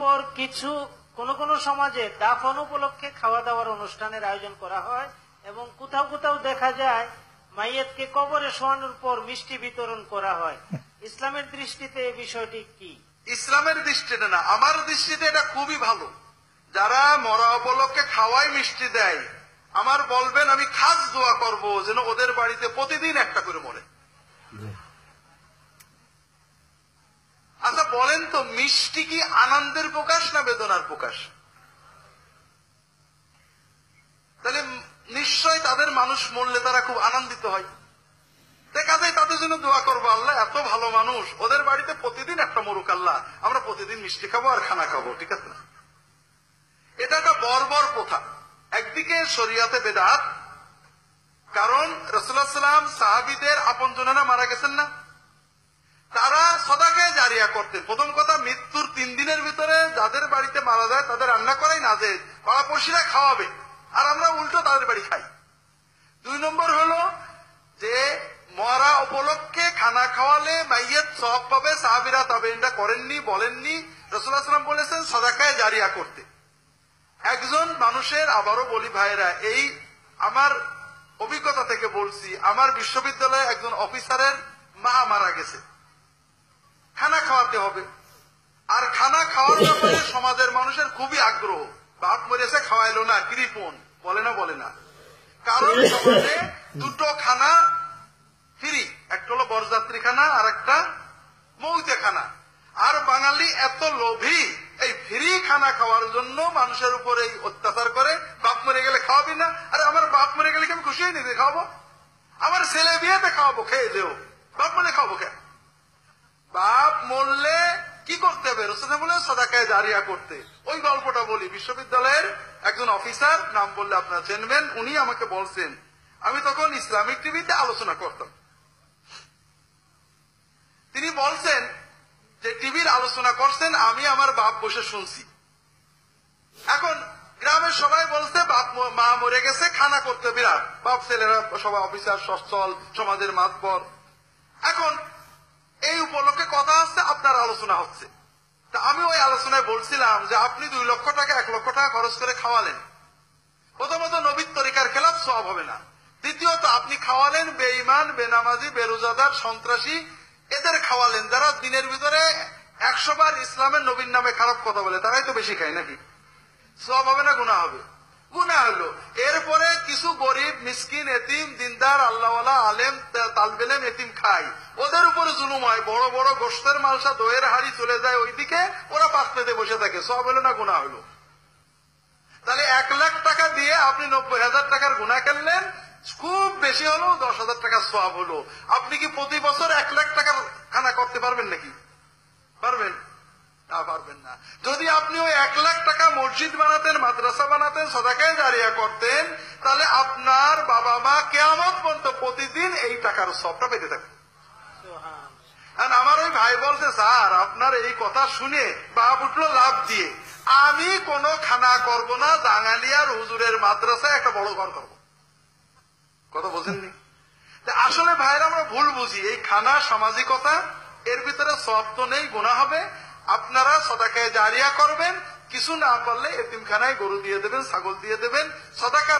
পর কিছু কোন কোন সমাজে দাফন উপলক্ষে খাওয়া দাওয়ার অনুষ্ঠানের আয়োজন করা হয় এবং কোথাও কোথাও দেখা যায় মাইয়াতকে কবরে শোয়ানোর পর মিষ্টি বিতরণ করা হয়। ইসলামের দৃষ্টিতে এই বিষয়টি কি? ইসলামের দৃষ্টিতে না, আমার দৃষ্টিতে এটা খুবই ভালো। যারা মরা উপলক্ষে খাওয়াই মিষ্টি দেয়, আমার বলবেন আমি খাস দোয়া করব যেন ওদের বাড়িতে প্রতিদিন একটা করে মরে। আচ্ছা বলেন তো, মিষ্টি কি আনন্দের প্রকাশ না বেদনার প্রকাশ? তাহলে নিশ্চয় তাদের মানুষ মরলে তারা খুব আনন্দিত হয়। দেখা যায় তাদের জন্য দোয়া করবো, আল্লাহ এত ভালো মানুষ, ওদের বাড়িতে প্রতিদিন একটা মরুক, আল্লাহ আমরা প্রতিদিন মিষ্টি খাবো আর খানা খাবো, ঠিক আছে না? এটা একটা বর্বর প্রথা। একদিকে শরিয়াতে বেদাত, কারণ রাসূলুল্লাহ সাল্লাল্লাহু আলাইহি ওয়াসাল্লাম সাহাবীদের আপনজনেরা মারা গেছেন না, তারা সদাকায়ে জারিয়া করতেন। প্রথম কথা, মৃত্যুর 3 দিনের ভিতরে যাদের বাড়িতে মারা যায় তাদের রান্না করাই না, যে পাড়াপড়শিরা খাওয়াবে আর আমরা উল্টো তাদের বাড়ি খাই। 2 নম্বর হলো যে মরা উপলক্ষে খানা খাওয়ালে মাইয়াত সওয়াব পাবে। সাহাবীরা তাবেঈনরা করেননি, বলেননি। রাসূলুল্লাহ সাল্লাল্লাহু আলাইহি ওয়াসাল্লাম বলেছেন সদাকায়ে জারিয়া করতে। একজন মানুষের, আবারও বলি ভাইরা, এই আমার অভিজ্ঞতা থেকে বলছি, আমার বিশ্ববিদ্যালয়ে একজন অফিসারের মা মারা গেছে, খানা খাওয়াতে হবে। আর খানা খাওয়ার ব্যাপারে সমাজের মানুষের খুবই আগ্রহ। বাপ মরেছে খাওয়াইলো না, কৃপণ বলে না। কারণ সমাজে 2টো খানা ফ্রি, একটা হলো বরযাত্রী খানা আর একটা মৌতে খানা। আর বাঙালি এত লোভী, এই ফ্রি খানা খাওয়ার জন্য মানুষের উপরে এই অত্যাচার করে। বাপ মরে গেলে খাওয়াবি না? আরে আমার বাপ মরে গেলে কি আমি খুশি হয়ে নিতে খাওয়াবো? আমার ছেলে বিয়েতে খাওয়াবো, খেয়ে দেও, বাপ মরে খাওয়াবো কেন? বাপ মরলে কি করতে হবে? রাসূলুল্লাহ বলে সাদাকায়ে জারিয়া করতে। ওই গল্পটা বলি। বিশ্ববিদ্যালয়ের একজন অফিসার, নাম বললে আপনারা চিনবেন, উনি আমাকে বলছেন, আমি তখন ইসলামিক টিভিতে আলোচনা করতাম। তিনি বলছেন যে টিভির আলোচনা করছেন, আমি আমার বাপ বসে শুনছি। এখন গ্রামের সবাই বলছে বাপ মা মরে গেছে, খানা করতে বিরাট, বাপ ছেলেরা সবাই অফিসার, সচ্ছল, সমাজের মাতবর। এখন এই উপলক্ষে কথা হচ্ছে, আপনার আলোচনা হচ্ছে। তা আমি ওই আলোচনায় বলছিলাম যে আপনি 2 লক্ষ টাকা 1 লক্ষ টাকা খরচ করে খাওয়ালেন, প্রথমত নবীর তরিকার খেলাফ সওয়াব হবে না। দ্বিতীয়ত আপনি খাওয়ালেন বেঈমান, বেনামাজি, বেরোজাদার, সন্ত্রাসী, এদের খাওয়ালেন যারা দিনের ভিতরে 100 বার ইসলামের নবীর নামে খারাপ কথা বলে, তারাই তো বেশি খায় নাকি? সওয়াব হবে না গুনাহ হবে? গুনাহ হলো। এরপরে কিছু গরিব, মিসকিন, এতিম, দিনদার, আল্লাহওয়ালা, আলেম, তালবে ইলম, এতিম খায়, ওদের উপরে জুলুম হয়। বড় বড় গোশতের মালসা, দইয়ের হাড়ি চলে যায় ওইদিকে, ওরা পাশ পেতে বসে থাকে। সওয়াব হলো না গুনাহ হলো? তাহলে 1 লাখ টাকা দিয়ে আপনি 90,000 টাকার গুনাহ করলেন, খুব বেশি হলো 10,000 টাকা সওয়াব হলো। আপনি কি প্রতি বছর 1 লাখ টাকার খানা করতে পারবেন নাকি? পারবেন না? পারবেন না। যদি আপনি ওই 1 লাখ টাকা মসজিদ বানাতেন, মাদ্রাসা বানাতেন, সাদাকায়ে জারিয়া করতেন, তাহলে আপনার বাবা মা কিয়ামত পর্যন্ত প্রতিদিন এই টাকার সওয়াবটা পেতে থাকবে। আমার ওই ভাই বলছে, স্যার আপনার এই কথা শুনে বাপ উঠলো লাভ দিয়ে, আমি কোনো খানা করব না, জাঙ্গালিয়ার হুজুরের মাদ্রাসায় একটা বড় ঘর করবো। কথা বোঝেননি? আসলে ভাইরা আমরা ভুল বুঝি। এই খানা সামাজিকতা, এর ভিতরে সওয়াব তো নেই, গুনাহ হবে। আপনারা সাদাকায়ে জারিয়া করবেন, কিছু না পারলে এতিমখানায় গরু দিয়ে দেবেন, ছাগল দিয়ে দেবেন। সাদাকা